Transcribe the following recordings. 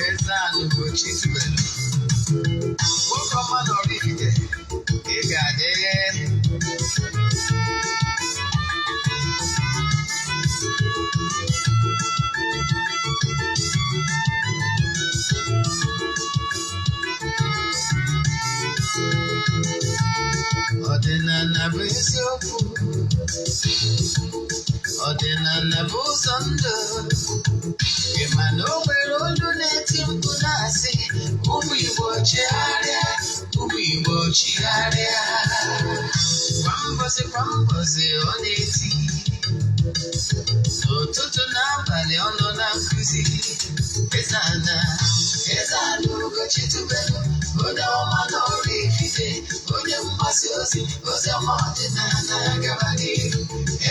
Eze-Ana Ugochitubelu. Welcome, man, oraifite. Ọdịnala bụ eziokwu, ọdịnala bụ ụzọ ndụ. Ị ma na o nwere olu na-eti mkpu na-asị, ụmụ Igbo chigharịa, ụmụ Igbo chigharịa. Kwa mbọsị ọ na-eti, n'ụtụtụ n'abalị ọ nọ na nkuzi. Eze-Ana Ugochitubelu, onye ọma na oraifite, onye mgbasa ozi ọma ọdịnala gaba n'ihu.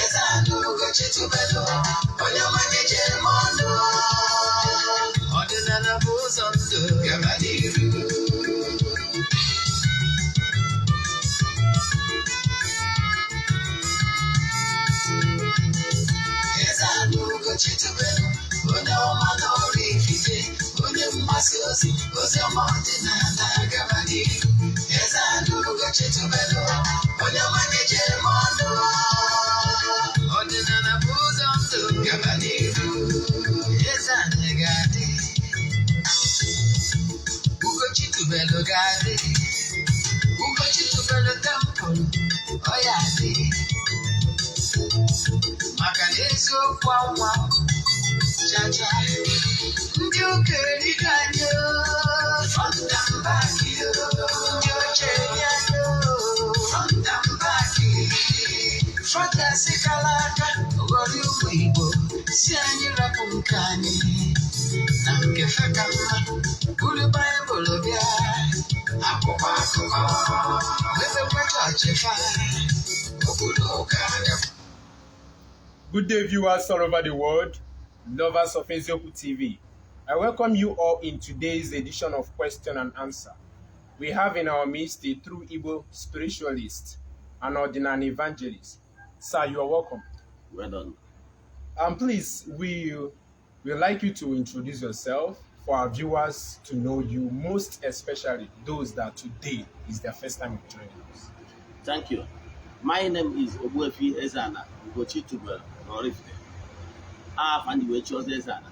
Eze-Ana Ugochitubelu, onye ọma na-ejere m ọnụ. Ọdịnala bụ ụzọ ndụ gaba n'ihu. Eze-Ana Ugochitubelu, onye ọma na oraifite, onye mgbasa ozi ọma ọdịnala gaba n'ihu. Eze-Ana Ugochitubelu, onye ọma na-ejere m ọnụ. Ọdịnala bụ ụzọ ndụ gaba n'ihu. Eze-Ana ga-adị, Ugochitubelu ga-adị, Ugochitubelu tempụl ọ ya adị. Maka na eziokwu anwa chacha, ndị ụka erigo anyị fọnda mba gị, ndị oche eri anyị fọnda mba gị. Fọnda sikala aka ghọrọ ụmụ Igbo, si anyị rapụ nke anyị na nke feka mma. Buru Baịbụl bịa, akwụkwọ akụkọ, mepekwa chọọchị fa, obodo ụka. Good day, viewers all over the world, lovers of Eziokwu TV. I welcome you all in today's edition of Question and Answer. We have in our midst a true Igbo spiritualist, an ordinary evangelist. Sir, you are welcome. Well done. Please, we would like you to introduce yourself for our viewers to know you, most especially those that today is their first time joining us. Thank you. My name is Ogbuefi Eze-Ana Ugochitubelu. And the way chose Eze-Ana.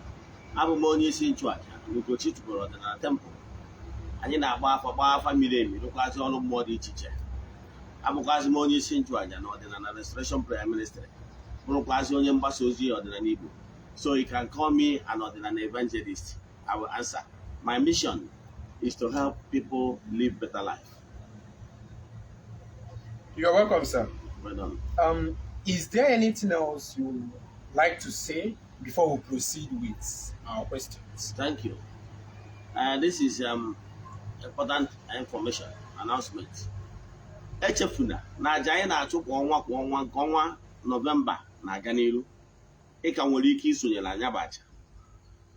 I'm a onye isi nchụaja Ugochitubelu ọdịnala temple. Anyị na-agba afa miri emi rụkwazị ọrụ mmụọ dị iche iche. Abụkwazị m onye isi nchụaja na ọdịnala Restoration Prayer Ministry. Bụrụkwazị onye mgbasa ozi ọdịnala Igbo. So you can call me an ordinary evangelist. I will answer. My mission is to help people live better life. You are welcome, sir. Well done. Is there anything else you would like to say before we proceed with our questions? Thank you. This is important information announcement. Echefuna na aja anyị na-achụ kwa ọnwa nke ọnwa Nọvemba na-aga n'iru. Ị ka nwere ike isonyere anya bụ aja.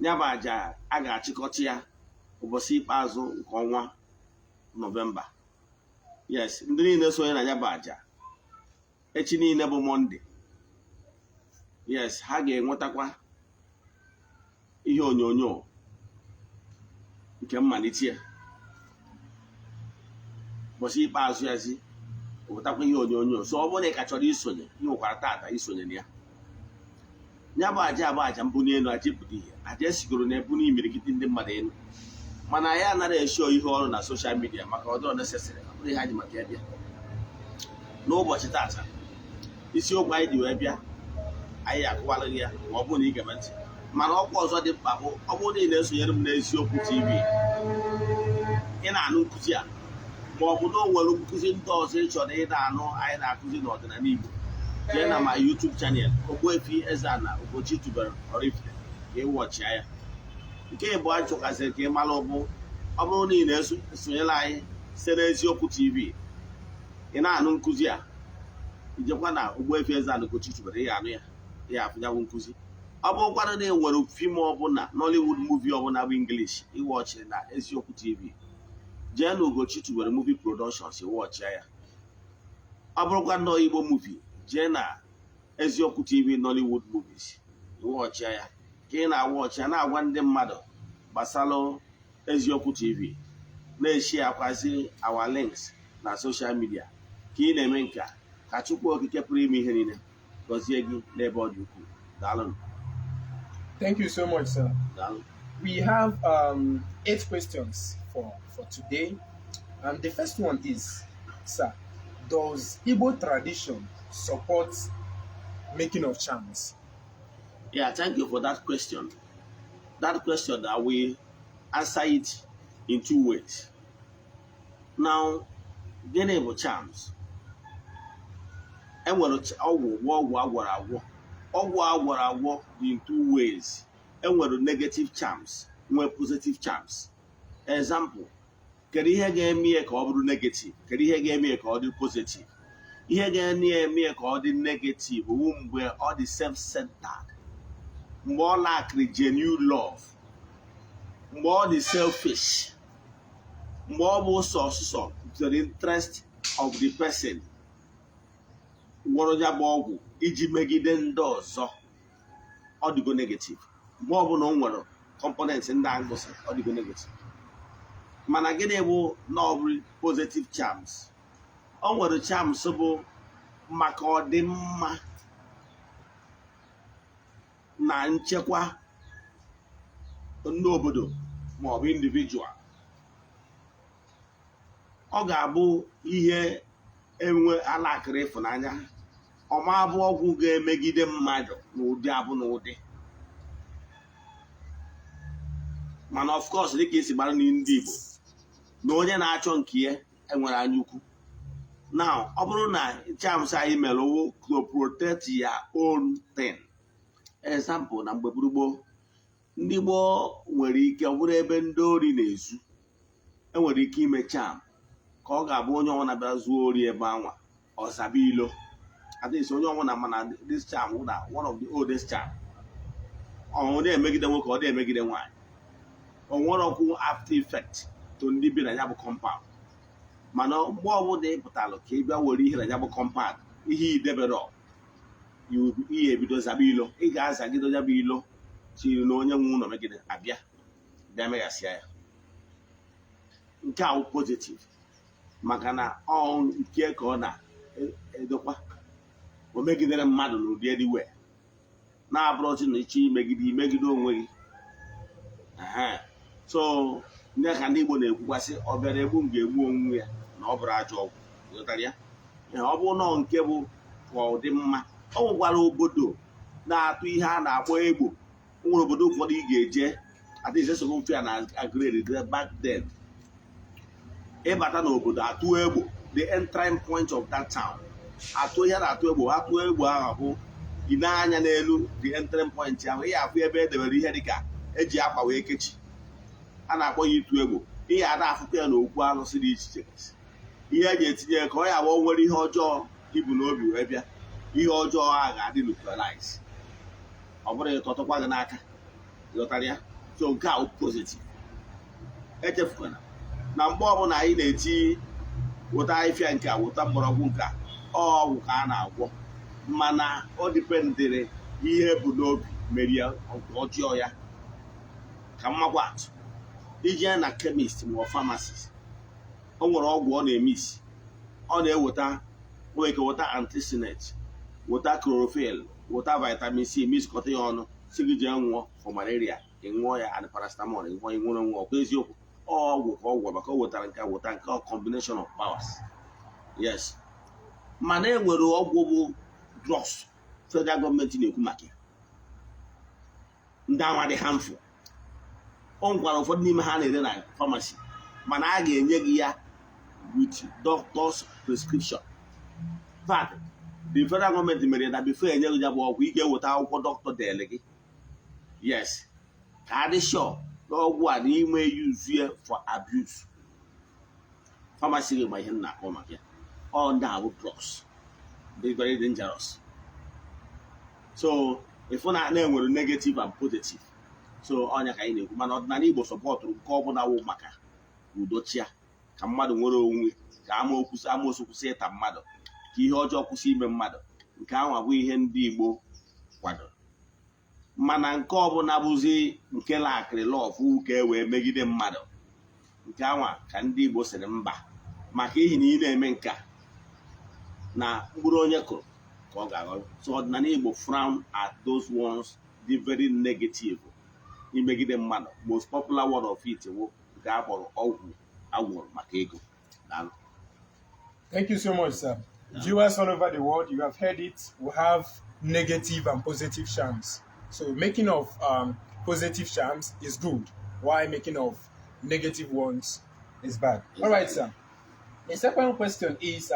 Nya bụ aja a ga-achịkọta ya ụbọchị ikpeazụ nke ọnwa Nọvemba. Yes, ndị niile sonye na anya bụ aja. Echi niile bụ Mọnde. Yes, ha ga-enwetakwa ihe onyonyo nke mmalite ya. Ụbọchị ikpeazụ ya zi wetakwa ihe onyonyo. So ọ bụrụ na ị ka chọrọ isonye, ị nwekwara tata isonye na ya. Ya bụ aja abụ aja mbụ n'elu, aja pụta ihe. Aja esigoro na ebu n'imirikiti ndị mmadụ elu. Mana ya anaghị esho ihe ọrụ na soshal midia maka ọdọ necessary. Ọ bụrụ ihe anyị maka ya bịa. N'ụbọchị tata, isiokwu anyị dị wee bịa, anyị akụwala ya ma ọ bụrụ na ị ga-eme ntị. Mana ọkwa ọzọ dị mkpa bụ ọ bụrụ na ị na-esonyere m n'Eziokwu TV, ị na-anụ nkụzi a, ma ọ bụ na o nwere nkụzi ndị ọzọ ị chọrọ ị na-anụ anyị na-akụzi n'ọdịnala Igbo, jee na my YouTube channel Ogbuefi Eze-Ana Ugochitubelu oraifite ka ị wọchịa ya. Nke ịbụ a chọkasịrị ka ị mara ọ bụrụ na ị na-esonyere anyị site n'Eziokwu TV, ị na-anụ nkụzi a, ijekwa na Ogbuefi Eze-Ana Ugochitubelu ị ga-anụ ya, ị ga-afụnyanwụ nkụzi. Ọ bụrụkwana na e nwere fim ọbụla, Nollywood movie ọbụla bụ English ịwọchị na Eziokwu TV, jee na Ugochitubelu movie productions wọchịa ya. Ọ bụrụkwa nnọọ Igbo movie, jee na Eziokwu TV Nollywood movies wọchịa ya, ka ị na-awọchị ya na-agwa ndị mmadụ gbasara Eziokwu TV, na-eshi akwazi our links na social media. Ka ị na-eme nke a, ka Chukwu Okike pụrụ ime ihe niile gọzie gị n'ebe ọ dị ukwuu. Daalụ. Thank you so much, sir. Daalụ. We have 8 questions for today. The first one is, sir, does Igbo tradition support making of charms? Yeah, thank you for that question. That question, I will answer it in 2 ways. Now, gịnị bụ charms? Enwere ọgwụ agwọrọ agwọ. Ọgwụ agwọrọ agwọ dị in 2 ways. Enwere negative charms, nwee positive charms. Example, kedu ihe ga-eme ya ka ọ bụrụ negative? Kedu ihe ga-eme ya ka ọ dị positive? Ihe ga-eme ya ka ọ dị negative bụ mgbe ọ dị self-centered, mgbe ọ lackịrị genuine love, mgbe ọ dị selfish, mgbe ọ bụ sọsọ to the interest of the person gwọrọ ya bụ ọgwụ iji megide ndị ọzọ, ọ dịgo negative. Mgbe ọ bụla o nwere components ndị a ngụsị, ọ dịgo negative. Mana gịnị bụ na ọ bụ positive charms? O nwere charms bụ maka ọdịmma na nchekwa ndị obodo ma ọ bụ individual. Ọ ga-abụ ihe enwe alakịrị ịfụnanya, ọma bụ ọgwụ ga-emegide mmadụ n'ụdị abụ n'ụdị. Mana of course, dịka esi gbara ndị Igbo, na onye na-achọ nke ya enwere anya ukwu. Now, ọ bụrụ na charms anyị mere owo to protect your own thing. Example, na mgbe gboo, ndị Igbo nwere ike, ọ bụrụ ebe ndị ori na-ezu, enwere ike ime charm ka ọ ga-abụ onye ọnwa na-abịa zuo ori ebe anwa ọzaba ilo. Adịghị onye ọnwa na mana this charm na one of the oldest charm. Ọ na-emegide nwoke, ọ na-emegide nwaanyị. O nwere ọkụ after effect to ndị bi na ya bụ compound. Mana mgbe ọbụla ị pụtalụ ka ị bịa were ihe na ya bụ compound, ihe idebere ihe ebido zaba ilo, ị ga-azagide ya bụ ilo chiri na onye nwe ụlọ megide abịa bịa meghasịa ya. Nke a positive, maka na ọ nke ka ọ na-edokwa, o megidere mmadụ n'ụdị ediwe, na-abụrụzi na ịchọ imegide onwe gị. So ndị ka ndị Igbo na-ekwukwasị, ọ bịara egbu m ga-egbu onwe ya na ọ bụrụ ajọ ọgwụ. Ghọtara ya? Ọ bụ nọọ nke bụ ka ọ dị mma. Ọ nwekwara obodo na-atụ ihe a na-akpọ egbo. O nwere obodo ụfọdụ ị ga-eje, adịghị esogbu mfe ya na agrade back then. Ịbata n'obodo atụ egbo, the entering point of that town. Atụ ihe na-atụ egbo, atụ egbo ahụ bụ ị na-anya n'elu the entering point ahụ, ị ga-afụ ebe edebere ihe dịka eji akwa wee kechi. A na-akpọ ya ịtụ egbo. Ihe a na-afụkwa ya n'okwu arụsị dị iche iche. Ihe eji etinye ka ọ ya bụ nwere ihe ọjọọ ibu n'obi wee bịa, ihe ọjọọ a ga-adị neutralize, ọ bụrụ ịtọtụkwa gị n'aka. Ghọtara ya? So nke a positive. Echefukwana na mgbe ọbụla anyị na-eti wụta ahịfịa nke a, wụta mgbọrọgwụ nke a, ọgwụ ka a na-agwọ, mana ọ dipendere ihe bụ n'obi merie ọjọọ ya. Ka mmakwa atụ, ije na chemist ma ọ pharmacist, o nwere ọgwụ ọ na-eme isi, ọ na-eweta, nwere ike weta antacid, weta chlorophyll, weta vitamin C, miskọta ya ọnụ, si gị jee nwụọ for malaria, ị ṅụọ ya, and paracetamol, ị ṅụọ, ị nwere nwa. Ọkwa eziokwu, ọgwụ ka ọgwụ, maka o wetara nke weta nke combination of powers. Yes. Mana e nwere ọgwụ bụ drugs federal gọọmenti na-ekwu maka ya, ndị anwa dị harmful. O nwekwara ụfọdụ n'ime ha na-ere na pharmacy, mana a ga-enye gị ya with doctor's prescription. But the federal gọọmenti mere na before enye gị ya bụ ọgwụ, ị ga-eweta akwụkwọ dọkịta dele gị. Yes. Ka adị sure na ọgwụ a n'ime use ya for abuse. Pharmacy gị ma ihe na-akpọ maka ya. All ndị a bụ drugs. They very dangerous. So if na enwere negative and positive, so ọnya ka anyị na-ekwu, mana ọdịnala Igbo sọpọtụrụ nke ọ bụla wụ maka udochia. ka mmadụ nwere onwe, ka amoosu kwụsị ịta mmadụ, ka ihe ọjọọ kwụsị ime mmadụ. Nke ahụ bụ ihe ndị Igbo kwadoro. Mana nke ọbụla bụzi nke lakịrị lọfụ ka e wee megide mmadụ, nke anwa ka ndị Igbo sịrị mba, maka ihi na ị na-eme nke a na mkpụrụ onye kụrụ ka ọ ga-aghọ. So ọdịnala Igbo frown at those ones dị very negative imegide mmadụ. Most popular word of it bụ nke a kpọrọ ọgwụ agwụrụ maka ego. Thank you so much, sir. Viewers all over the world, you have heard it. We have negative and positive charms. So making of positive charms is good, while making of negative ones is bad. All right, sir. The second question is,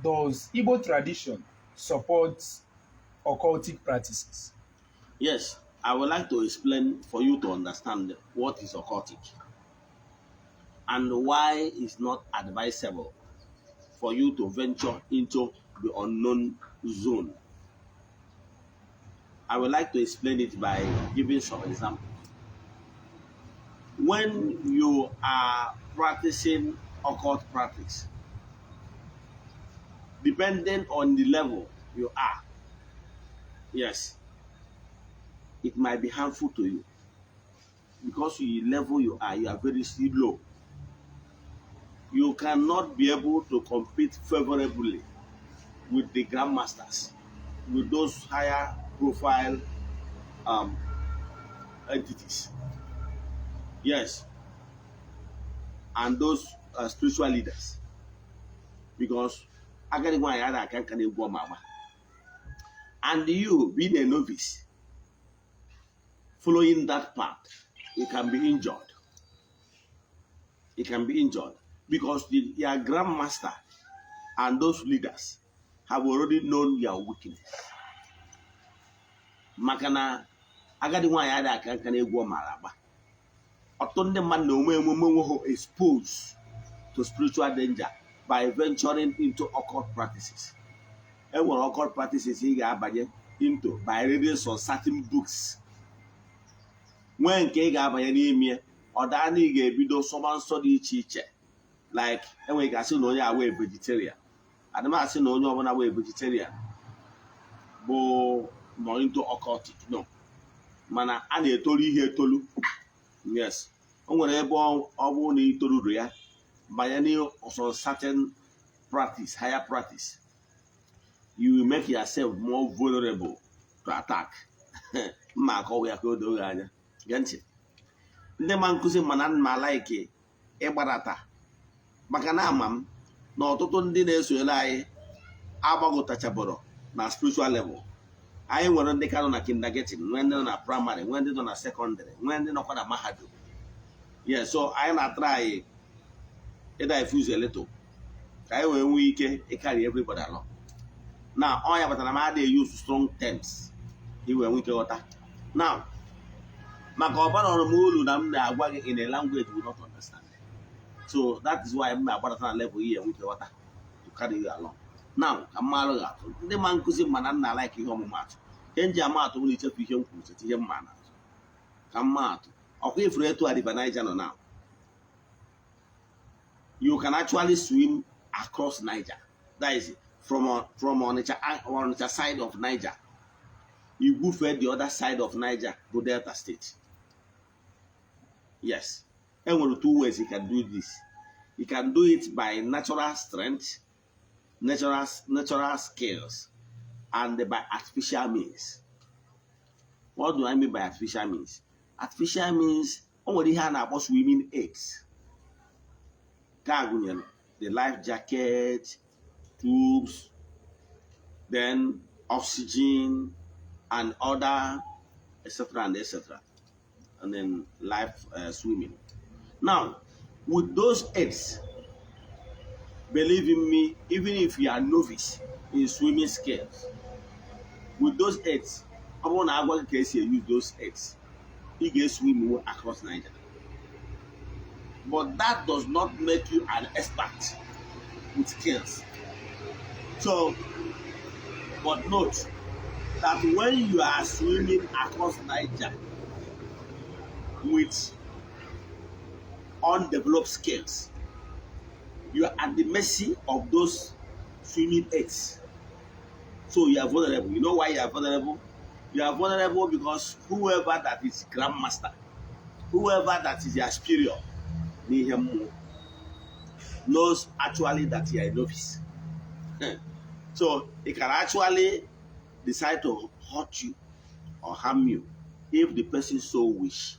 does Igbo tradition support occultic practices? Yes, I would like to explain for you to understand what is occultic and why it's not advisable for you to venture into the unknown zone. I would like to explain it by giving some examples. When you are practicing occult practice, depending on the level you are, yes, it might be harmful to you. Because the level you are very low. You cannot be able to compete favorably with the grandmasters, with those higher profile entities. Yes. And those spiritual leaders. Because and you, being a novice, following that path, you can be injured. It can be injured because your grandmaster and those leaders have already known your weakness. Makana agadi nwa ya da aka na egwu maraba. Ọtụtụ ndị mmadụ na-onwe emume exposed to spiritual danger by venturing into occult practices. And what occult practices he ga-abanye into by reading some certain books. When nke ị ga-abanye n'ime ọ daa na ị ga-ebido sọba nsọ dị iche iche, like enwe ga-asị na onye awa vegetarian. Adịmasị na onye ọbụla awa vegetarian bụ nọ into occultic. No. Mana a na-etolu ihe etolu. Yes. O nwere ebe ọ bụ na itoruru ya banye n'ọsọ certain practice, higher practice. You will make yourself more vulnerable to attack. Mma akọwa ya ka o doo anya. Gee ntị. Ndị ma nkụzi mana mma like ịgbadata maka na ama m na ọtụtụ ndị na-esonyere anyị agbagotachabụrụ na spiritual level. Anyị nwere ndị ka nọ na kindergarten, nwee ndị nọ na primary, nwee ndị nọ na secondary, nwee ndị nọkwa na mahadum. Yes, so anyị na-try diffuse a little ka anyị wee nwee ike ịkarị everybody along. Now, all you have to use strong terms. You will win ghọta. Now, maka ọbara ọrụ na m na-agwa gị in a language you will not understand. So that is why I'm about to level here with ghọta to carry you along. Now, ka mmalụ ga-atụ. Ndị ma nkụzi mana nna like ihe ọmụmatụ. Ke nji amatụ bụ na ichefu ihe m kwuru cheta ihe mma na atụ. Ka mmatụ. Ọkwa ifuru etu River Niger nọ now. You can actually swim across Niger. That is it. From Onitsha side of Niger, you go for the other side of Niger, go Delta State. Yes. And one or two ways you can do this. You can do it by natural strength, natural skills, and by artificial means. What do I mean by artificial means? Artificial means only have about swimming aids. The life jacket, tubes, then oxygen and other etc. and etc. And then life swimming. Now, with those aids, believe in me, even if you are novice in swimming skills, with those aids, I want to use those aids. You can swim across Nigeria. But that does not make you an expert with skills. So, but note that when you are swimming across Niger with undeveloped skills, You are at the mercy of those swimming aids. So you are vulnerable. You know why you are vulnerable? You are vulnerable because whoever that is grandmaster, whoever that is your superior, knows actually that you are a novice. So he can actually decide to hurt you or harm you if the person so wish,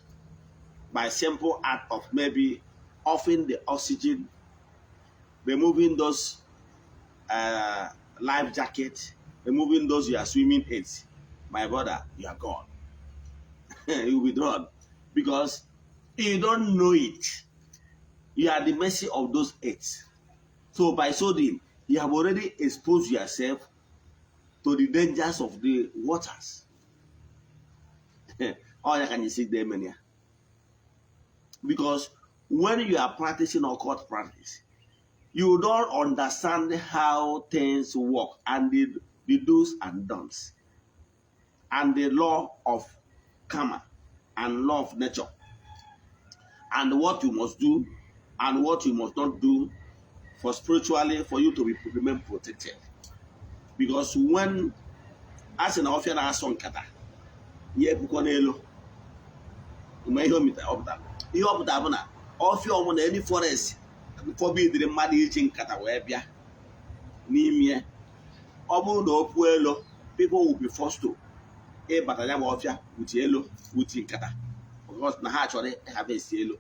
by simple act of maybe offing the oxygen, removing those life jacket, removing those your swimming aids. My brother, you are gone. You will be drawn because you don't know it. You are at the mercy of those aids. So by so doing, you have already exposed yourself to the dangers of the waters. All you can see them in here. Because when you are practicing occult practice, you don't understand how things work and the do's and don'ts and the law of karma and law of nature and what you must do and what you must not do for spiritually for you to remain protected. Because when as an officer na-asọ nkata ihe ekwukọ n'elu mgbe ihe ọ pụtara bụ na ọfịa ọbụla any forest forbidiri mmadụ iji nkata wee bịa n'ime ọ bụrụ na o puo elu, people will be forced to ịbata ya bụ ọfịa wuti elu wuti nkata because na ha chọrọ ịhaba esi elu.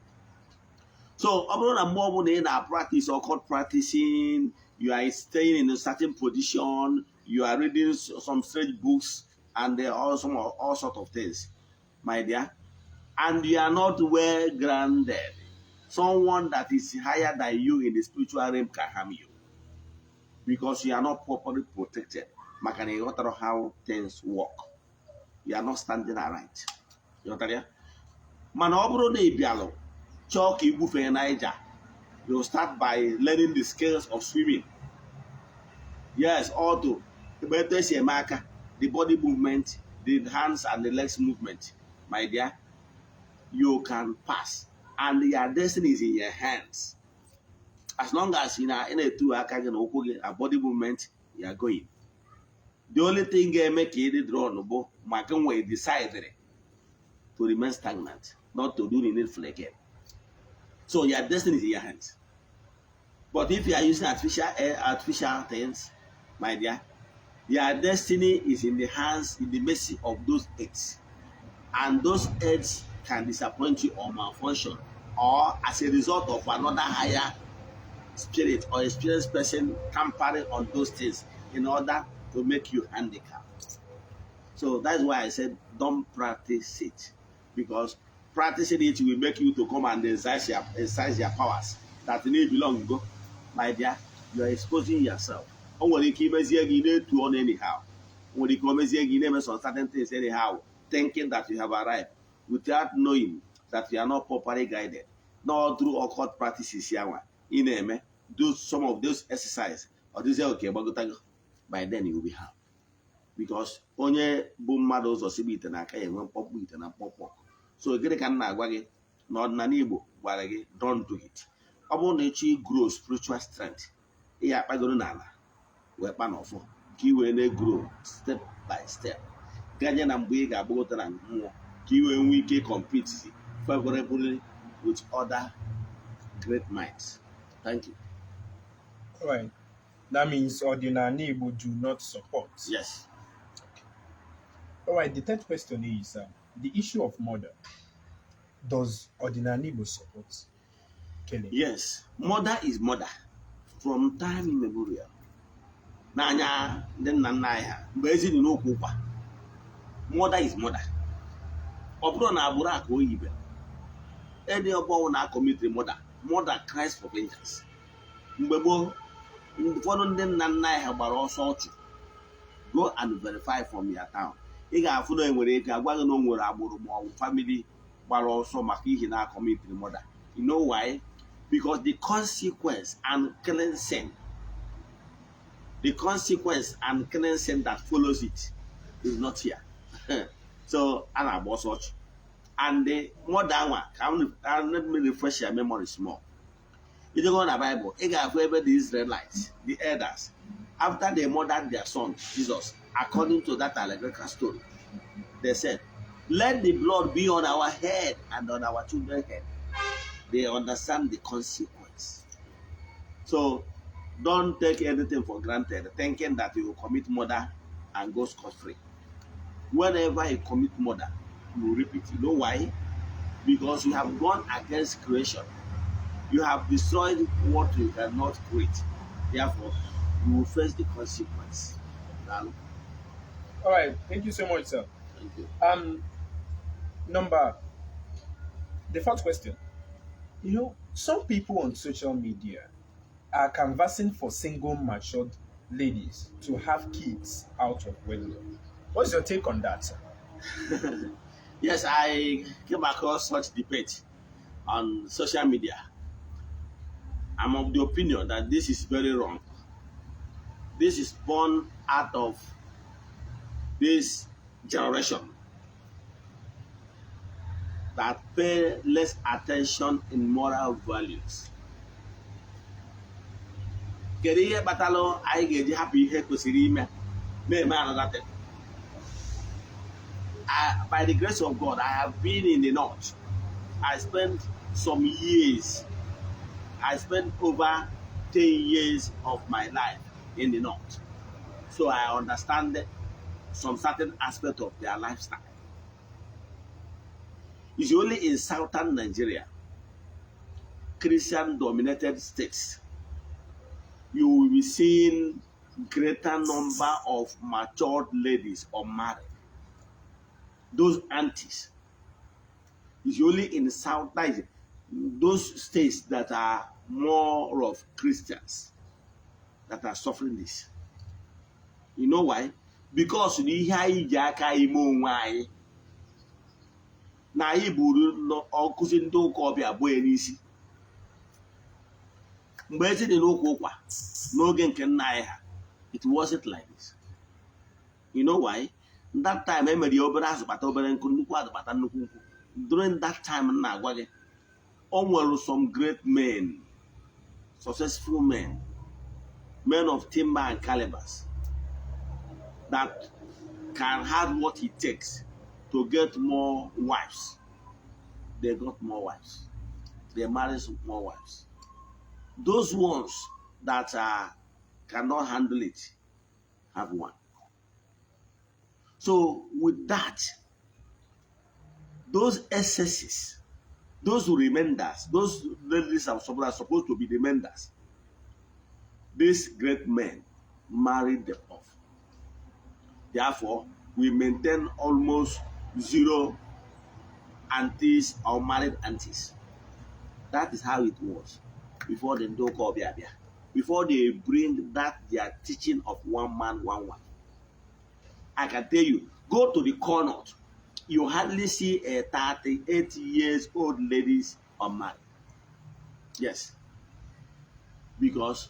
So ọ bụrụ na mgbe ọbụla ị na-practice occult practicing, you are staying in a certain position, you are reading some strange books and all sorts of things, my dear, and you are not well grounded, someone that is higher than you in the spiritual realm can harm you because you are not properly protected. Maka na ịghọtara how things work. You are not standing aright. Ịghọtara? Mana ọ bụrụ na ị bịalụ chọọ ka igbufee Naija, you start by learning the skills of swimming. Yes, auto, the body movement, the hands and the legs movement, my dear, you can pass. And your destiny is in your hands. As long as you are in a body movement, you are going. The only thing you make it draw no decide to remain stagnant, not to do the needful again. So your destiny is in your hands. But if you are using artificial things, my dear, your destiny is in the hands, in the mercy of those aids. And those aids can disappoint you or malfunction, or as a result of another higher spirit or experienced person tampering on those things in order to make you handicapped. So that's why I said don't practice it, because practicing it will make you to come and exercise your powers that need belong. Go, my dear, you are exposing yourself. Anyhow. When you come here, certain things anyhow, thinking that you have arrived without knowing that you are not properly guided. Not through occult practices here. Do some of those exercises, or this okay, by then you will be happy. Because onye bụ mmadụ ụzọ sibe ite n'aka ya enwe mkpọkpọ ite na mkpọkpọ. So gịnị ka m na-agwa gị n'ọdịnala Igbo gwara gị don't do it. Ọ bụrụ na ịchọ grow spiritual strength, ị ya akpagoro n'ala wee kpa n'ọfọ ka ị wee na-grow step by step ganye na mgbe ị ga-agbagote na mmụọ ka ị wee nwee ike compete favorably with other great minds. Thank you. All right. That means ordinary Igbo do not support. Yes. All right. The third question is the issue of murder. Does ordinary Igbo support killing? Yes. Murder is murder from time immemorial. N'anya ndị nna nna anyị ha mgbe ezi n'okwu ụkwa. Murder is murder. Ọ bụrụ na agbụrụ a ka o yibe. Any ọbọwụ na-commit murder. Murder cries for vengeance. Mgbe gboo ụfọdụ ndị nna nna anyị ha gbara ọsọ ọchụ. Go and verify from your town. Ị ga-afụ na enwere ego agwa gị na o nwere agbụrụ ma ọ bụ family gbara ọsọ maka ihe na-commit murder. You know why? Because the consequence and killing sin, that follows it is not here. So I na-agba ọsọ ọchụ. And the murder one, let me refresh your memory small. You go on the Bible, the Israelites, the elders, after they murdered their son, Jesus, according to that allegorical story, they said, let the blood be on our head and on our children's head. They understand the consequence. So don't take anything for granted, thinking that you will commit murder and go scot-free. Whenever you commit murder, you will reap it. You know why? Because you have gone against creation. You have destroyed what you cannot create. Therefore, you will face the consequence. All right. Thank you so much, sir. Thank you. The fourth question. You know, some people on social media are canvassing for single matured ladies to have kids out of wedlock. What's your take on that, sir? Yes, I came across such debate on social media. I'm of the opinion that this is very wrong. This is born out of this generation that pay less attention in moral values. Kedu ihe kpatara anyị ga-eji hapụ ihe kwesịrị ime na-eme another thing? By the grace of God, I have been in the north. I spent some years. I spent over 10 years of my life in the north. So I understand some certain aspect of their lifestyle. It's only in southern Nigeria, Christian-dominated states, you will be seeing greater number of matured ladies unmarried. Those aunties. It's only in those states that are more of Christians that are suffering this. You know why? Because the high jaka imo nwai na iburu okuzi ndị ụka ọbịa abụọ n'isi. Mgbe ezi dị n'ụka ụkwa n'oge nke nna anyị ha, it wasn't like this. You know why? That time emere ya obere azụ bata obere nkụ, nnukwu azụ bata nnukwu nkụ. During that time nna agwa gị, o nwere some great men, successful men, men of timber and calibers that can have what it takes to get more wives. They got more wives. They married more wives. Those ones that cannot handle it have one. So with that, those excesses, those reminders, those ladies are supposed to be reminders. These great men married them off. Therefore, we maintain almost zero aunties or married aunties. That is how it was before they do call Biabia. Before they bring that their teaching of one man, one wife. I can tell you, go to the corner, you hardly see a 38 years old ladies unmarried. Yes. Because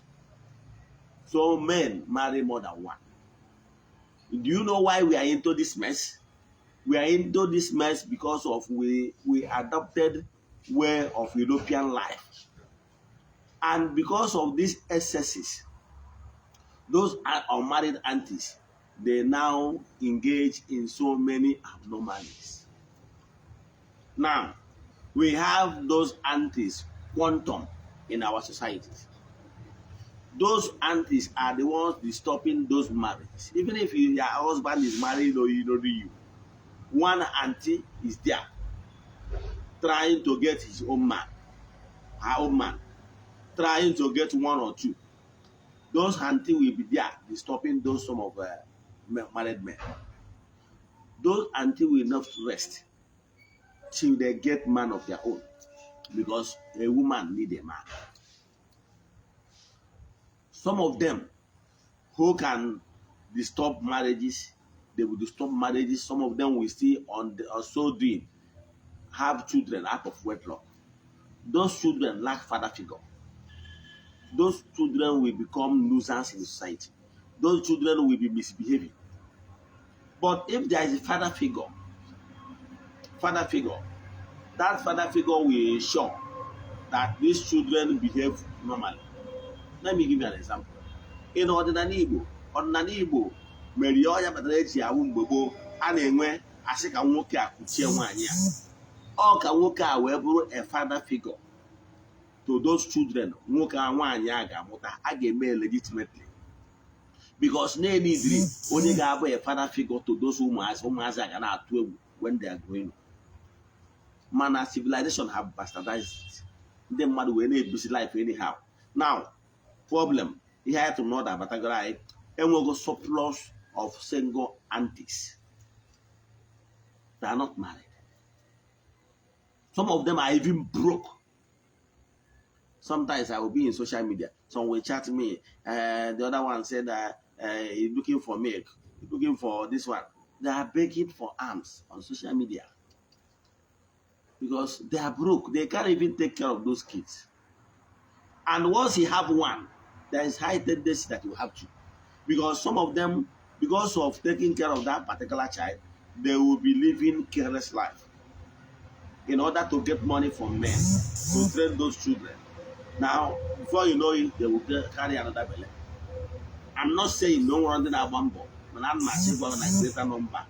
some men marry more than one. Do you know why we are into this mess? We are into this mess because of we adopted way of European life. And because of these excesses, those unmarried aunties, they now engage in so many abnormalities. Now, we have those aunties, quantum, in our societies. Those aunties are the ones stopping those marriages. Even if your husband is married or you don't do you, one auntie is there trying to get his own man, her own man, trying to get one or two. Those auntie will be there stopping those some of married men. Those auntie will not rest till they get man of their own, because a woman need a man. Some of them who can disturb marriages, they will disturb marriages. Some of them will still also doing have children out of wedlock. Those children lack father figure. Those children will become nuisance in society. Those children will be misbehaving. But if there is a father figure, that father figure will ensure that these children behave normally. Let me give you an example. In ordinary Igbo, mere ya batara eji awụ mgbe gboo a na-enwe asị ka nwoke a kuchie nwaanyị a. Ọ ka nwoke a wee bụrụ a father figure to those children nwoke a nwaanyị a ga-amụta a ga-eme legitimately. Because na-enidiri onye ga-abụ a father figure to those ụmụazị a ga na-atụ egwu when they are growing up. Mana civilization have bastardized it. Ndị mmadụ wee na-ebusi life anyhow. Now, problem ihe anyị tụrụ n'ọda abatagoro anyị enwego surplus of single aunties. They are not married. Some of them are even broke. Sometimes I will be in social media. Some will chat me. The other one said he's looking for milk. He's looking for this one. They are begging for alms on social media. Because they are broke. They can't even take care of those kids. And once you have one, there is high tendency that you have two. Because some of them, because of taking care of that particular child, they will be living careless life in order to get money from men to train those children. Now, before you know it, they will carry another belly. I'm not saying no one in a bumble, but I'm not saying one a greater number.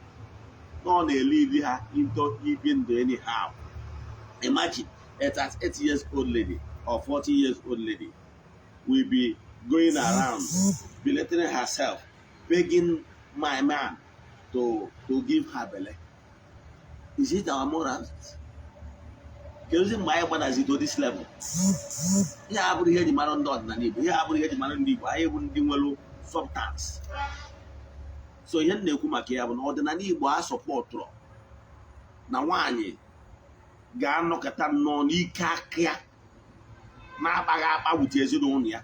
No, they leave her into even anyhow. Imagine it as 80 years old lady or 40 years old lady will be going around belittling herself, begging my man to give her belly. Is it our morals? Using my as it to this level. Yeah, I would hear the man on dot than Igbo. Yeah, I would hear the man on Igbo. I wouldn't do well substance. So here they come here on ordinary Igbo support. Now one ga no kata no ni kakia. Na baga with years on ya.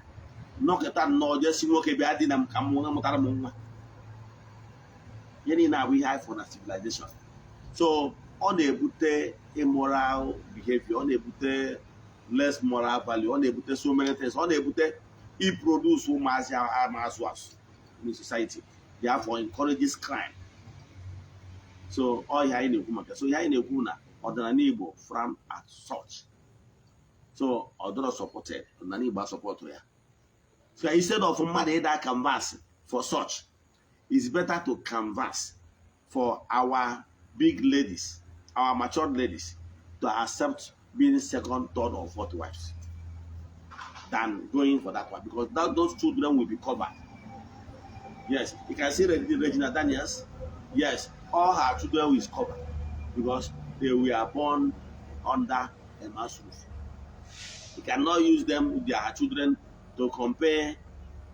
No kata no just see okay be adinam kamuna mutaramuna. Yeni na we have for the civilization. So on a bute immoral behavior, on a bute less moral value, on a bute so many things, on a bute he produce so much in society. Therefore encourages crime. So all here in the Kumaka. So here in the Kuna, or the Nanibo from at such. So other supported, Naniba supported. So instead of money that canvas for such, it's better to canvas for our big ladies, our matured ladies, to accept being second, third, or fourth wives than going for that one, because those children will be covered. Yes, you can see Regina Daniels. Yes, all her children will be covered because they were born under a man's roof. You cannot use them with their children to compare,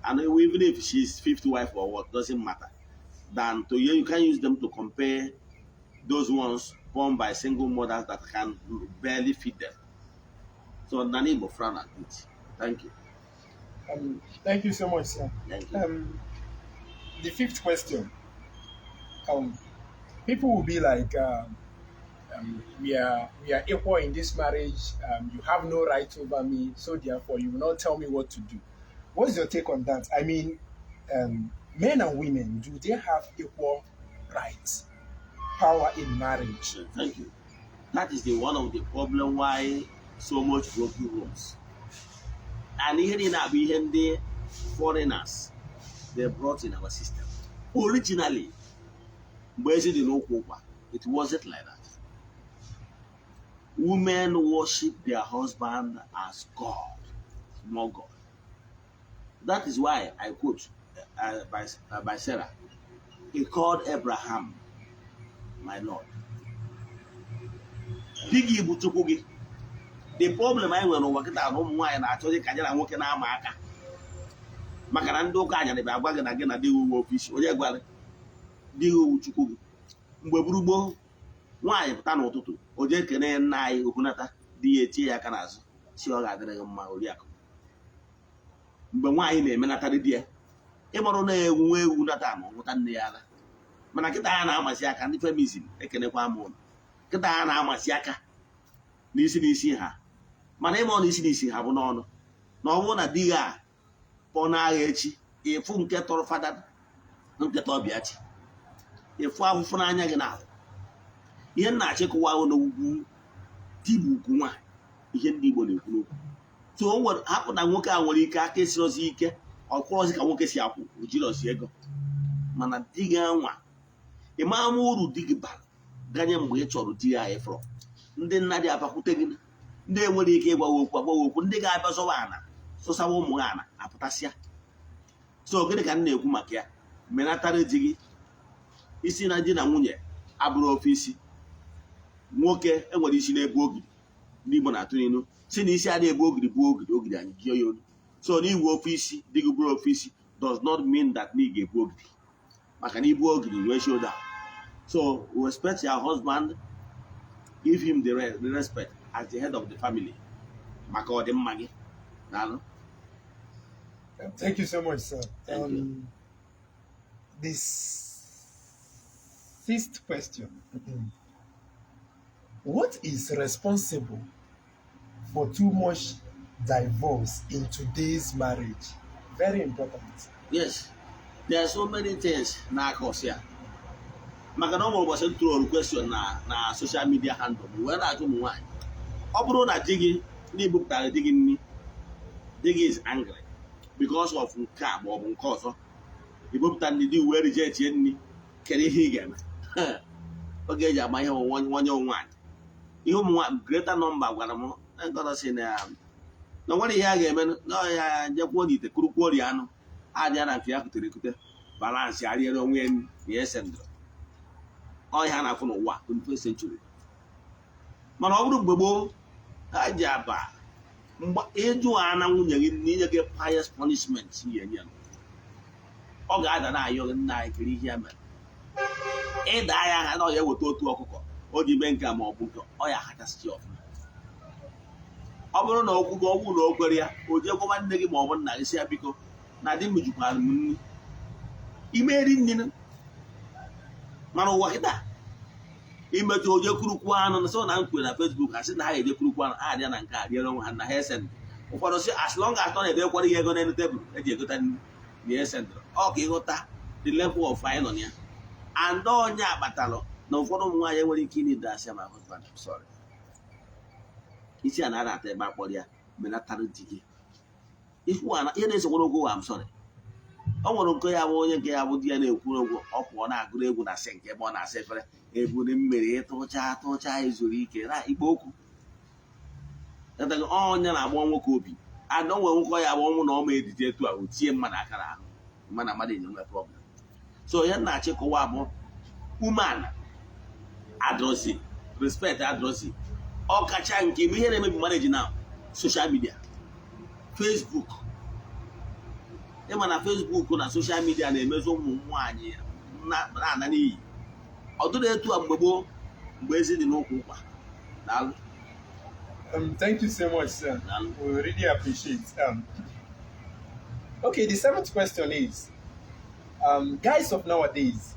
and even if she's fifth wife or what, doesn't matter. Than to you can use them to compare those ones born by single mothers that can barely feed them. So Nani Bofran at it. Thank you. Thank you so much, sir. Thank you. The fifth question. People will be like, we are equal in this marriage. You have no right over me, so therefore you will not tell me what to do. What's your take on that? I mean, men and women, do they have equal rights, power in marriage? Thank you. That is the one of the problem why so much broken homes. And here in the foreigners they brought in our system. Originally, it wasn't like that. Women worship their husband as God, small God. That is why I quote by Sarah. He called Abraham, my Lord. The problem I went over that home wine I told you can work in Amaka. Macarando Kanya, the Babagan again, I do with fish or Yagual. Do Chuku. Mbrubo, why Tano Tutu, or Jekene Nai Ukunata, D.A.T. Akanas, Siola Mauriaco. But why in a minatary dear? Emerone, we Unatamo, what and the other. Manakitana Masiaka, and if I'm missing, a Kenepamon. Katana Masiaka. Nisi ha. Manemo nisi ha bono. No wona diga pona echi. Efu nke toro fada nke to biachi. Efu afufu na anya gị na. Ihe na achịkwa wo no ugwu tibu ugwu nwa. ihe ndị Igbo na-ekwu n'okwu. So o nwere hapụ na nwoke a nwere ike aka esirozi ike ọkwụrọzi ka nwoke si akwụ o jirozi ego, mana di gị anwa ịma ama uru di gị bara ganye mgbe ị chọrọ di ya ịfụrụ ndị nna dị abakwute gị, ndị enwere ike ịgbawa okwu ndị ga-abịa zọwa ana sụsawa ụmụ ha ana apụtasịa. So gịnị ka m na-ekwu maka ya? Menatara di gị isi na di na nwunye abụrụ ofe isi. Nwoke enwere isi na-ebu ogiri, ndị Igbo na-atụ n'ilu si na isi adịghị ebu ogiri bụ ogiri, ogiri anyị jie ya olu. So na iwu ofe isi dị gị bụrụ ofe isi does not mean that na ị ga-ebu ogiri, maka na ibu ogiri nwee shoulder. So respect your husband, give him the respect as the head of the family maka ọdịmma gị. Daalụ. Thank you so much, sir. Thank you. This sixth question. What is responsible for too much divorce in today's marriage? Very important. Yes, there are so many things na-akọs ya. Maka na ọ nwere ụbọchị ntụrụ question na social media handle m wee na-ajụ ụmụ nwaanyị, ọ bụrụ na di gị na-ebupụtara di gị nri, di gị is angry because of nke a ma ọ bụ nke ọzọ, ibupụta ndị di wee reject ye nri, kedu ihe ị ga-eme? Oge eji ama ihe nwanye nwaanyị. Ihe ụmụ nwaanyị greater number gwara m si na nwere ihe a ga-eme na ya jekwuo n'ite kurukwuo ri anụ adịa na nke ya kutere ekute balansị arịere onwe ya na ese ndụ ọhịa na-afụ n'ụwa 21st century. Mana ọ bụrụ mgbe gboo ha ji aba mgbe ịjụ ha na nwunye gị na inye gị pious punishment ihe nye ọ ga-ada na ayọ nna anyị kiri ihe ya mere ịda ya ha na ọ ya eweta otu ọkụkọ o ji mee nke ma ọ bụ nke ọ ya hachasị ọfụma. Ọ bụrụ na okwu gị ọgwụ na o kwere ya o jee gwa nne gị ma ọ bụ nna gị si ya biko na di m jukwara m nri imeri nri, mana ụwa kịta imetụ oje kurukwu anụ na so na nkwe na Facebook asị na ha eje kurukwu anụ a dịa na nke a riere onwe ha na ha esendị. Ụfọdụ si as long as ọ na-edekwara ihe ego n'elu tebụl eji egota nri na esendịrị ọ ka ịghọta the level of anyị nọ ya. And onye akpatalụ na ụfọdụ ụmụ nwaanyị nwere ike ịnide asị ma husband sorry isi a na-ata ebe akpọrọ ya menatara di gị ihe na-esokwara okwu wa m sorry. Ọ nwere nke ya bụ onye nke ya bụ di ya na-ekwuru okwu ọ pụọ na-agụrụ egwu na sị nke ebe ọ na-asa efere ebuli mmiri tụcha ezuru ike na ikpo okwu onye na-agba nwoke obi ada nwere nwoke ya bụ ọnwụ na ọma edije etu a o tie mmadụ aka n'ahụ mana mmadụ enye nwe problem. So ya na-achịkọwa abụọ umeala adrozi respect adrozi ọkacha nke ihe na-emebi mmadụ na social media Facebook. Ịma na Facebook na social media na-emezu ụmụ nwaanyị na-ana n'iyi ọ dụrụ etu a mgbe gboo mgbe ezi dị n'ụkwụ ụkwa. Daalụ. Thank you so much, sir. We really appreciate. Okay, the seventh question is, guys of nowadays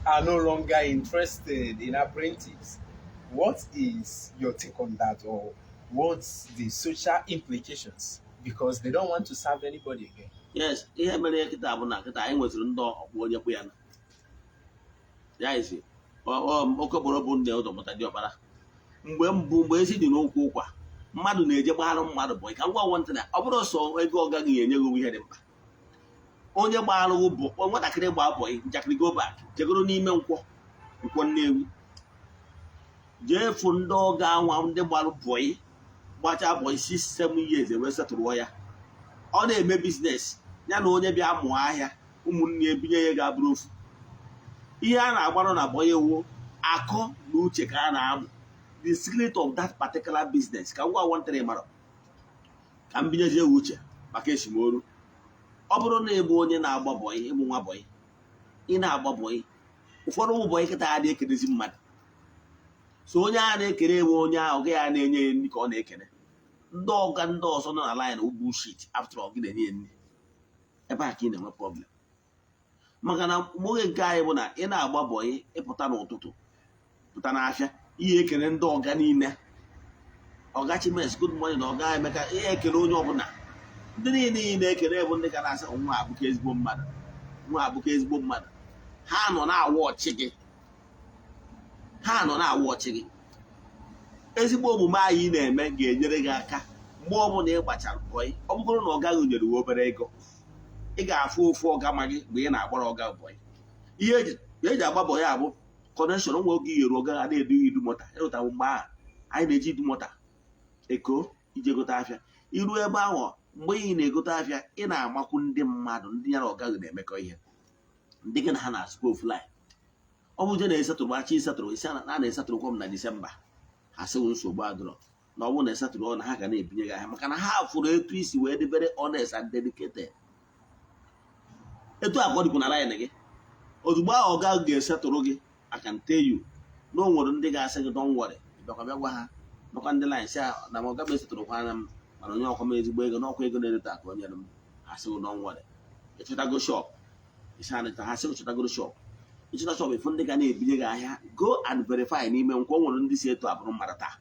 are no longer interested in Apprentice. What is your take on that, or what's the social implications? Because they don't want to serve anybody again. Yes, ihe mere kịta bụ na kịta anyị nwetara ndị ọkpụ onye kwe ya na ya isi okokporo bụ ndị ụzọ mụta dị ọkpara mgbe ezi dị n'okwu ụkwa mmadụ na-eje gbagharụ mmadụ bụ ka ngwa nwantị na ọ bụrụ sọ ego ọ gaghị enye gị ihe dị mkpa. Onye gbagharụ bụ nwatakịrị gba bọị njakịrị go back jegoro n'ime nkwọ Nnewi jee fụ ndị ọga anwa ndị gbarụ bọị gbacha bọị 6-7 years wee setụrụ ya. Ọ na-eme biznes ya na onye bịa mụọ ahịa ụmụnne ebinye ya ga-abụrụ ofu. Ihe a na-agbarụ na bọị ewu akọ na uche ka a na-amụ the secret of that particular business ka ngwa nwantịrị mara ka m binyezie uche maka esimolu. Ọ bụrụ na ịbụ onye na-agba bọị ịmụ nwa bọị ị na-agba bọị ụfọdụ ụmụ bọị kịta ya na-ekerezi mmadụ. So onye a na-ekere ewe onye ahụ ga ya na-enye ya nri ka ọ na-ekene ndị ọga ndị ọzọ nọ na line ugwu shit after ọ gị na-enye ya nri ebe a ka ị na-enwe problem. Maka na oge nke anyị bụ na ị na-agba bọị ịpụta n'ụtụtụ pụta n'afịa ihe ekele ndị ọga niile ọga Chimes good morning na ọga Emeka ihe ekele onye ọbụla ndị niile na-ekele bụ ndị ka na-asị nwa abụka ezigbo mmadụ nwa abụka ezigbo mmadụ. Ha nọ na-awụ ọchị gị ezigbo omume anyị na-eme ga-enyere gị aka mgbe ọbụla ị gbachara bọị. Ọ bụrụ na ọga gị nyere uwe obere ego, ị ga-afụ ofu ọga ma gị mgbe ị na-agbara ọga bọị. Ihe eji agba bọị abụ kọneshọn. Nwe oge ihere ọga ha na-edu idu mọta ịrụtawo mgbe ahụ anyị na-eji idu mọta eko ije gote afịa. Iru ebe ahụ mgbe ị na-egote afịa, ị na-amakwu ndị mmadụ ndị ya na ọga gị na-emekọ ihe, ndị gị na ha na-asụkwa ofu laị. Ọ bụ je na-esetụrụ achi isetụrụ isi a na-esetụrụkwa m na Disemba, ha sịwụ nsogbu adụrọ na ọ bụrụ na esetụrụ ọ na ha ga na-ebinye gị ahịa, maka na ha fụrụ etu isi wee dị very honest and dedicated. Etu abụọ dịkwa na line gị. Ozugbo ahụ ọga ga-esetụrụ gị, I can tell you na o nwere ndị ga-asị gị don't worry, bịakwa bịa gwa ha nakwa ndị line si na m ọga m esetụrụkwa anya m, mana onye ọkwa m ezigbo ego n'ọkwa ego na-edeta ka o nyere m. Ha sịwụ don't worry, ịchọtago shop isi anịta, ha sịwụ chọtagoro shop. Ịchọta shop ifu ndị ga na-ebinye gị ahịa, go and verify n'ime nkwa o nwere ndị si etu abụrụ mmadụ taa,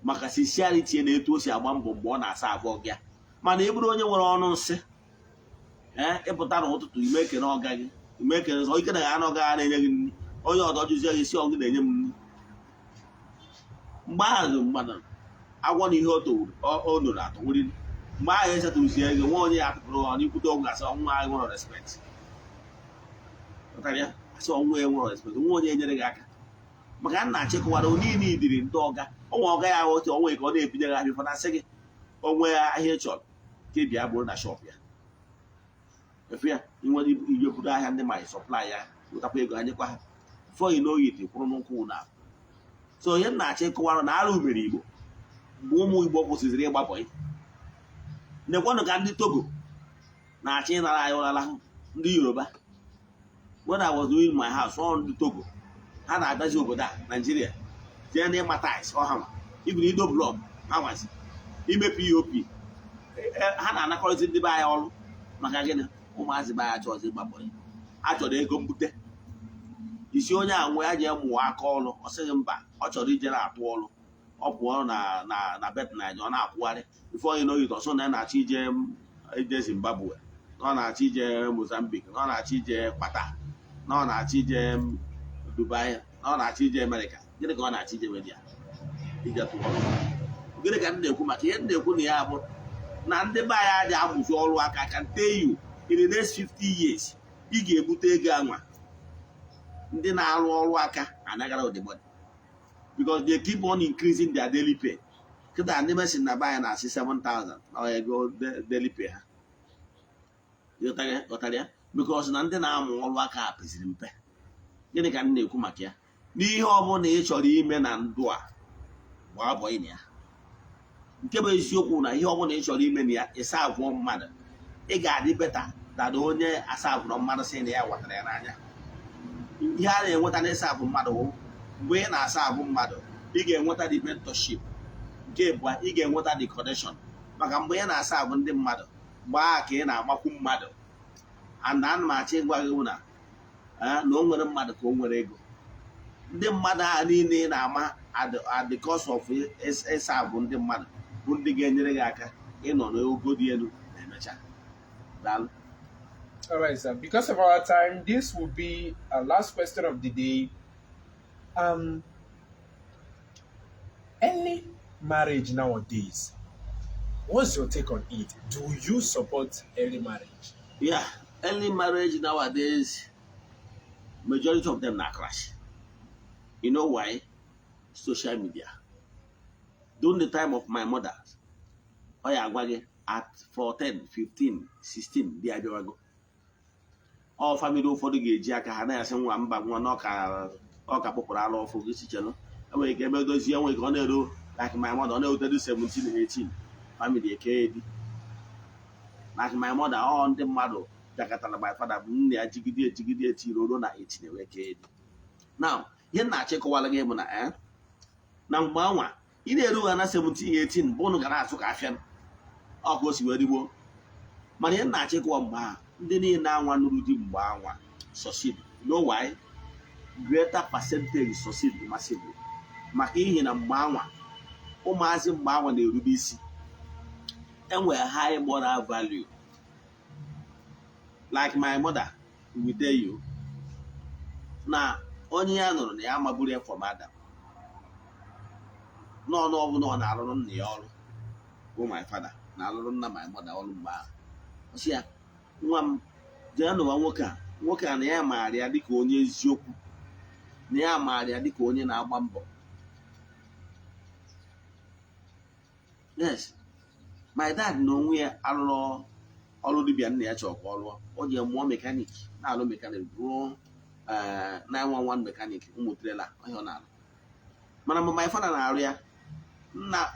maka sincerity na-etu o si agba mbọ mgbe ọ na-asa abụọ gị. Mana ị bụrụ onye nwere ọnụ nsị, ịpụta n'ụtụtụ ime ekene ọga gị, ime ekene nsọ ike na ya na ọga ha na-enye gị nri, onye ọdọ jụzie gị si ọgụ na-enye m nri. Mgbe ahụ mmadụ agwọ na ihe o noro atọwuri, mgbe ahụ esetụzie gị nwa onye ya atụpụrụ ọ n'ikwute ọgwụ gasị ọnwa ahụ nwere respect. Asị ọnwa ya nwere respect, nwa onye nyere gị aka. Maka a na-achịkọwara niile idiri ndị ọga, ọnwa ọga ya otu onwe ka ọ na-ebinye gị ahịa, na-asị gị onwe ya ahịa ị chọrọ ka ị bịa bụrụ na shọp ya. Efu ya inwere ijekwuru ahịa ndị ma sọplai ya, wetakwa ego anyekwa ha fọ yi n'oyi ite kwụrụ n'ụkwụ na. So ihe m na-achịkọwara na arụ mere Igbo mgbe ụmụ Igbo kwụsịzịrị ịgba bọị. Nekwanụ ka ndị Togo na-achị ịnara anyị ụrala, ndị Yoruba. When I was doing my house, ọ ndị Togo ha na-abịazi obodo a Nigeria jee na ịma tais ọha ma ibiri ido blọk ha nwazi ime POP. Ha na-anakọrịta ndị be anyị ọrụ maka gịnị? Ụmụazị be anyị achọzi ịgba bọị, a chọrọ ego mbute. Isi onye a nwe ya ji mụọ aka ọrụ, ọ sịghị mba, ọ chọrọ ije na-atụ ọrụ. Ọ pụọ na bet Naija, ọ na-akwụgharị ife onye n'oyito ọsọ na ya na-achọ ije Zimbabwe, na ọ na-achọ ije Mozambique, na ọ na-achọ ije Qatar, na ọ na-achọ ije Dubai, na ọ na-achọ ije Amerịka. Gịnị ka ọ na-achọ ije media ije tụọ ọrụ? Gịnị ka m na-ekwu maka ihe m na-ekwu na ya bụ na ndị be anyị adị amụzi ọrụ aka. I can tell you in the next 50 years ị ga-ebute ego anwa ndị na-arụ ọrụ aka anagara odebody, because they keep on increasing their daily pay. Kịta ndị mesin na be anyị na-asị 7,000 na ego daily pay ha. Ghọtara ya? Because na ndị na-amụ ọrụ aka peziri mpe. Gịnị ka m na-ekwu maka ya? N'ihe ọbụla ị chọrọ ime na ndụ a gbaa bọị na ya. Nke bụ eziokwu na ihe ọbụla ị chọrọ ime na ya ịsa abụọ mmadụ, ị ga-adị beta dada onye asa abụọ mmadụ sị na ya watara ya n'anya. Ihe a na-enweta n'ịsa abụ mmadụ bụ mgbe ị na-asa abụ mmadụ, ị ga-enweta dị mentorship. Nke bụ ị ga-enweta dị connection, maka mgbe ị na-asa abụ ndị mmadụ, mgbe ahụ ka ị na-amakwu mmadụ. And ana m achọ ịgwa gị na o nwere mmadụ ka o nwere ego. Ndị mmadụ ahụ niile ị na-ama at the cost of ịsa abụ ndị mmadụ bụ ndị ga-enyere gị aka ịnọ n'ogo dị elu na emecha. Daalụ. All right, sir. Because of our time, this will be our last question of the day. Early marriage nowadays, what's your take on it? Do you support early marriage? Yeah, early marriage nowadays, majority of them na crash. You know why? Social media. During the time of my mother, at 14, 15, 16, they are go. All family ụfọdụ ga-eji aka ha na-asị nwa mba nwa na ọka kpụpụrụ alụ ọfụ gị sichelu. Enwere ike emedozie enwere ike ọ na-ero like my mother, ọ na-erutedu 17, 18 family eke di. Like my mother, ọ ndị mmadụ bịakọtara my father bụ nne ya jigide etiri oro na 18 wee kee di. Now ihe na-achịkọwara gị bụ na mgbe anwa ị na-eru ha na 17, 18 bụ ụnụ ga na-asụ ka afịa ọkụ o si wee rigbo. Mana ihe na-achịkọwa mgbe ha ndị niile anwa nụrụ di mgbe anwa succeed. You know why? Greater percentage succeed massively. Maka ihe na mgbe anwa ụmụazị mgbe anwa na-erube isi, enwere high moral value. Like my mother will tell you na onye ya nụrụ na ya magburu ya from Adam. n'ọnụ ọbụla ọ na-alụrụ nna ya ọrụ bụ my father na-alụrụ nna my mother ọrụ mgbe ahụ ọsị ya nwa m jee nụwa nwoke a na ya maara ya dịka onye eziokwu na ya maara ya dịka onye na-agba mbọ. Yes, my dad na onwe ya alụrụ ọrụ dibịa nna ya chọrọ ka ọ lụọ. O ji mụọ mekanik na-alụ mekanik ruo 911 mekanik ụmụ trela ọhịa ọ na-alụ. Mana mgbe my father na-arụ ya,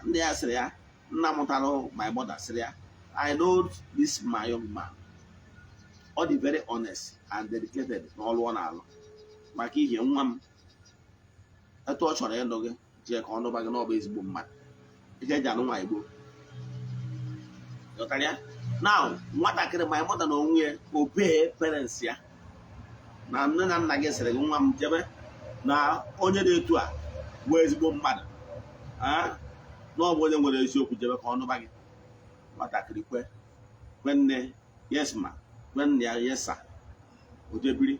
nne ya sịrị ya, nna mụtara my mother sịrị ya, I know this my young man. Ọ dị very honest and dedicated n'ọrụ ọ na-alụ. Maka ihe nwa m etu ọ chọrọ ịlụ gị jee ka ọ nụba gị n'ọba ezigbo mmadụ. Ihe eji anụ nwa Igbo. Now, nwatakịrị my mother na onwe ya obey parents ya. Na nne na nna gị sịrị gị nwa m jebe na onye dị etu a bụ ezigbo mmadụ. Na ọ bụ onye nwere eziokwu jebe ka ọ nụba gị. Nwatakịrị kwe nne yes ma, kwe nne ya yes sir. O jebiri.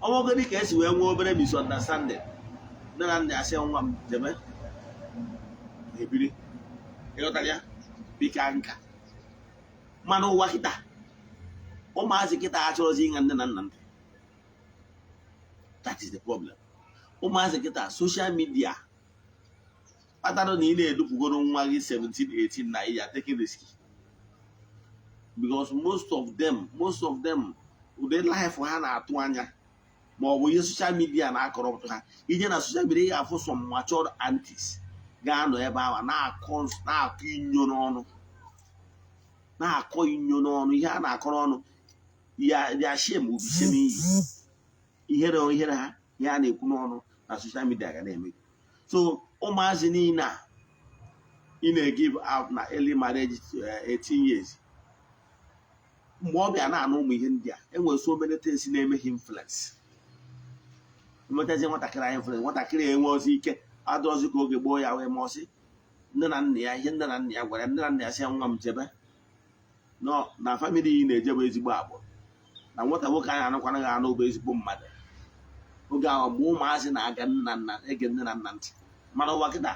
Ọnwụgo dị ka esi wee nwee obere misunderstanding. Nne na nna ya sị nwa m jebe ebiri. Ịghọtara ya? Bika nka. Mana ụwa kịta ụmụazị kịta achọrọzi ịṅa nne na nna ntị. That is the problem. Ụmụazị kịta social media kpatara na ị na-edupụgoro nwa gị 17, 18 na ya taking risk. Because most of them ụdị life ha na-atụ anya ma ọ bụ ihe social media na-akọrọpụta ha. Ije na social media ị ga-afụ some mature aunties ga-anọ ebe ahụ na-akọ inyo n'ọnụ ihe a na-akọrọ ọnụ ya shem obi shem iyi ihere ha ihe a na-ekwu n'ọnụ na social media ga na-eme. So ụmụazị niile a ị na-give out na early marriage 18 years mgbe ọ bịa na-anụ ụmụ ihe ndị a enwere so many things na-eme ha influence. Emetazi nwatakịrị anyị influence, nwatakịrị enwe ozi ike adọzi ka oge gboo ya wee mọsị nne na nna ya ihe nne na nna ya gwara nne na nna ya sị ya nwa m jebe na famili yi na-ejebe ezigbo agbụrụ na nwata nwoke anyị anụkwana ga anụ bụ ezigbo mmadụ. Oge ahụ mgbe ụmụazị na-aga ege nne na nna ntị. Mana ụwa kịta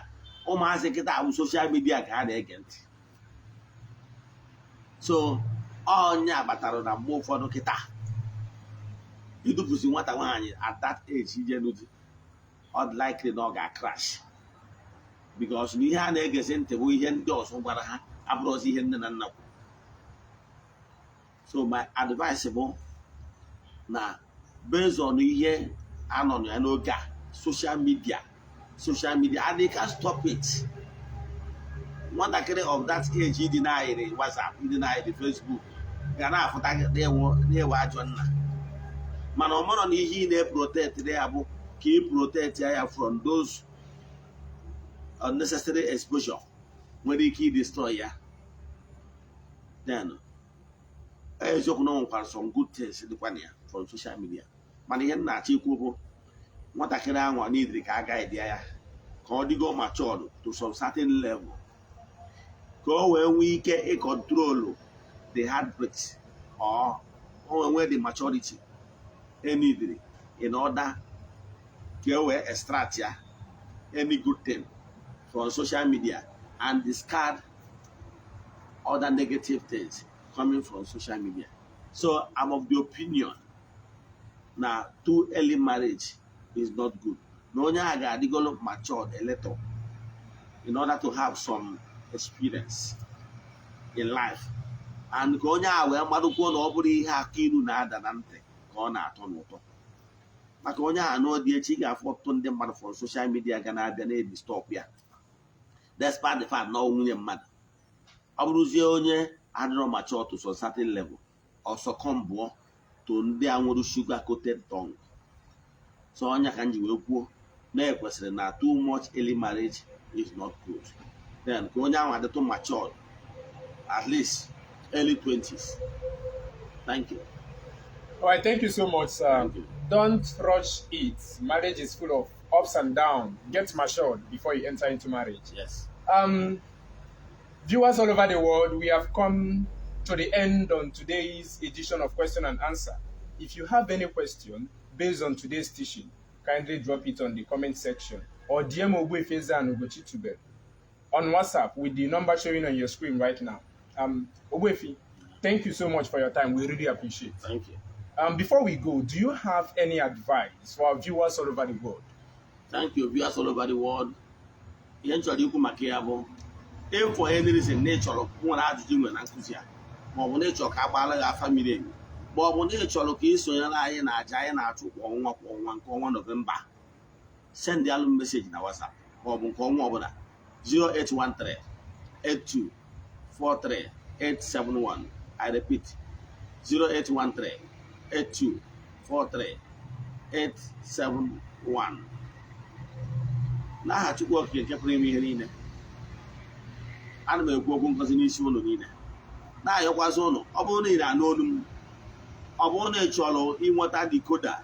ụmụazị kịta bụ soshal midia ka ha na-ege ntị. So ọnya kpatara na mgbe ụfọdụ kịta idupụzi nwata nwaanyị at that age ije n'ụdị ọ dị likely na ọ ga-crash because na ihe a na-egezi ntị bụ ihe ndị ọzọ gwara ha abụrụzi ihe nne na nna kwuru. So my advice bụ na based on ihe anọ ya n'oge a social media and they can stop it. Nwatakịrị of that age ịdị na-ayịrị WhatsApp, ịdị na-ayịrị Facebook ga na-afụta na-ewe ajọ nna. Mana ọ mara na ihe ị na-eprotect ya bụ ka ị protect ya from those unnecessary exposure nwere ike destroy ya. Then eziokwu na nwekwara some good things dịkwa na ya from social media. Mana ihe na-achọ ikwu bụ nwatakịrị ahụ n'idiri ka a guide ya ka ọ dịgo matured to some certain level ka o wee nwee ike ịcontrol the heartbreaks or o nwee the maturity needed in order to extract any good thing from social media and discard other negative things coming from social media. So I'm of the opinion now too early marriage is not good. No one has developed matured a little in order to have some experience in life. And konya we maduko no bụrụ ihe aka iru na ada na ntị ka ọ na-atọ n'ụtọ. Maka onye a no dị echi ga-afụ ọtụtụ ndị mmadụ from social media ga na-abịa na stop ya. Despite the fact na nwunye mmadụ. Ọ bụrụzie onye adịrọ mature to some certain level or succumb to ndị a nwere sugar coated tongue. So onye ka nji wee kwuo na ekwesịrị na too much early marriage is not good. Then ka onye ahụ adịtụ matured at least early 20s. Thank you. All right, thank you so much, sir. Don't rush it. Marriage is full of ups and downs. Get matured before you enter into marriage. Yes. Viewers all over the world, we have come to the end on today's edition of Question and Answer. If you have any question based on today's teaching, kindly drop it on the comment section. or DM Ogbuefi Eze-Ana Ugochitubelu on WhatsApp with the number showing on your screen right now. Ogbuefi, thank you so much for your time. We really appreciate it. Thank you. Before we go, do you have any advice for our viewers all over the world? Thank you, viewers all over the world. Eventually, if for any reason nature of one ajụjụ nwere na nkụzi a ma ọ bụ nature ka agbaala gị afa miri emi ma ọ bụ nature ka isonyere anyị na aja anyị na-achụ kwa ọnwa nke ọnwa Novemba, send alụ message na WhatsApp ma ọ bụ nke ọnwa ọbụla 0813 8243 871. I repeat 0813 8243 871. N'aha Chukwu Okike nke pụrụ ime ihe niile, ana m ekwu okwu ngozi n'isi ụlọ niile na-ayọkwazị ụlọ. Ọ bụrụ na ị na-anụ olu m, ọ bụrụ na ị chọrọ inweta decoder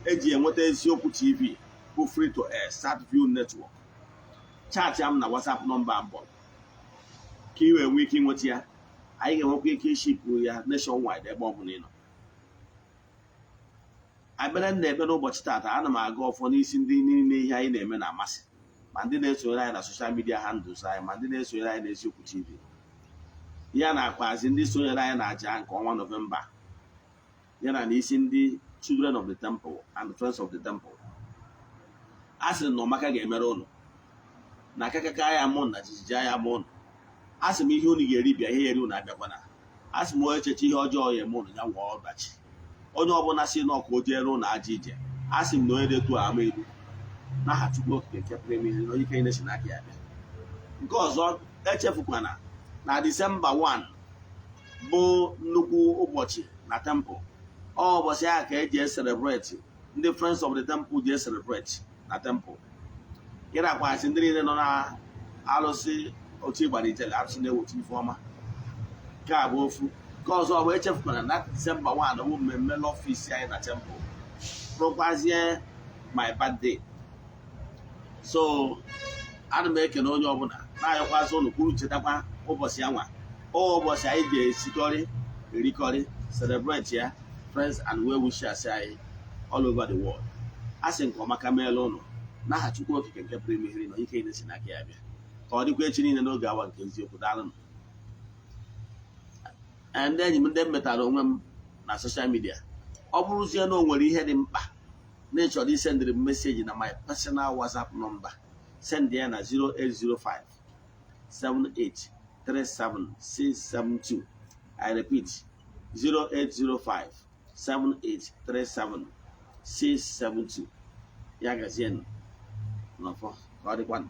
eji enweta eziokwu TV bụ free to air start view network, chat ya m na WhatsApp nọmba mbọ ka ị wee nwee ike ịnweta ya. Anyị ga-enwekwa ike ishipụ ya nationwide ebe ọ bụla ị nọ. Abịara m na-eme n'ụbọchị taata, ana m aga ọfọ n'isi ndị niile ihe anyị na-eme na-amasị, ma ndị na-esonyere anyị na social media handles anyị, ma ndị na-esonyere anyị n'eziokwu TV. Ya na-akpazi ndị sonyere anyị na aja nke ọnwa Novemba, ya na n'isi ndị Children of the Temple and Friends of the Temple. A sị na ọmaka ga-emere ụnụ na akakaka ya mụ na jijiji ya mụ ụnụ. A sị m ihe unu ga-eri bịa, ihe eri unu abịakwana. A sị m onye echeche ihe ọjọọ ya eme ụnụ ya nwụọ ọdachi. Onye ọbụla si n'ọkụ o jere ụnụ aja ije, a sị m na onye detu ama elu n'aha Chukwu Okike nke pụrụ ime ihe niile, onye ike na-esi n'aka ya bịa. Nke ọzọ, echefukwana na Disemba 1 bụ nnukwu ụbọchị na temple. Ọ ụbọchị ahụ ka eji celebrate, ndị Friends of the Temple ji celebrate na temple. Ịrakwasị ndị niile nọ na alụsị otu ịgbara ijele, arụsị na-eweta ife ọma. Nke a bụ ofu. Nke ọzọ bụ echefukwana na Disemba 1 bụ mmemme n'ọfịs anyị na temple, bụrụkwazie my birthday. So ana m ekene onye ọbụla na-ayọkwazị ụnụ kwuru chetakwa ụbọchị ya nwa ụbọchị anyị ga-esikọrị erikọrị celebrate ya friends and well wishers anyị all over the world. A sị nke ọma ka meela ụnụ n'aha Chukwu Okike nke pụrụ ime ihe niile, ike na-esi n'aka ya bịa. Ka ọ dịkwa echi niile n'oge awa nke eziokwu. Daalụ. Ndị enyi m ndị m metara onwe m na social media, ọ bụrụzie na o nwere ihe dị mkpa na ị chọrọ isendịrị m meseji na my personal WhatsApp nọmba, send ya na 0805 7837672. I repeat 0805 7837672. Ya gazienụ n'ọfọ ka ọ dịkwanụ.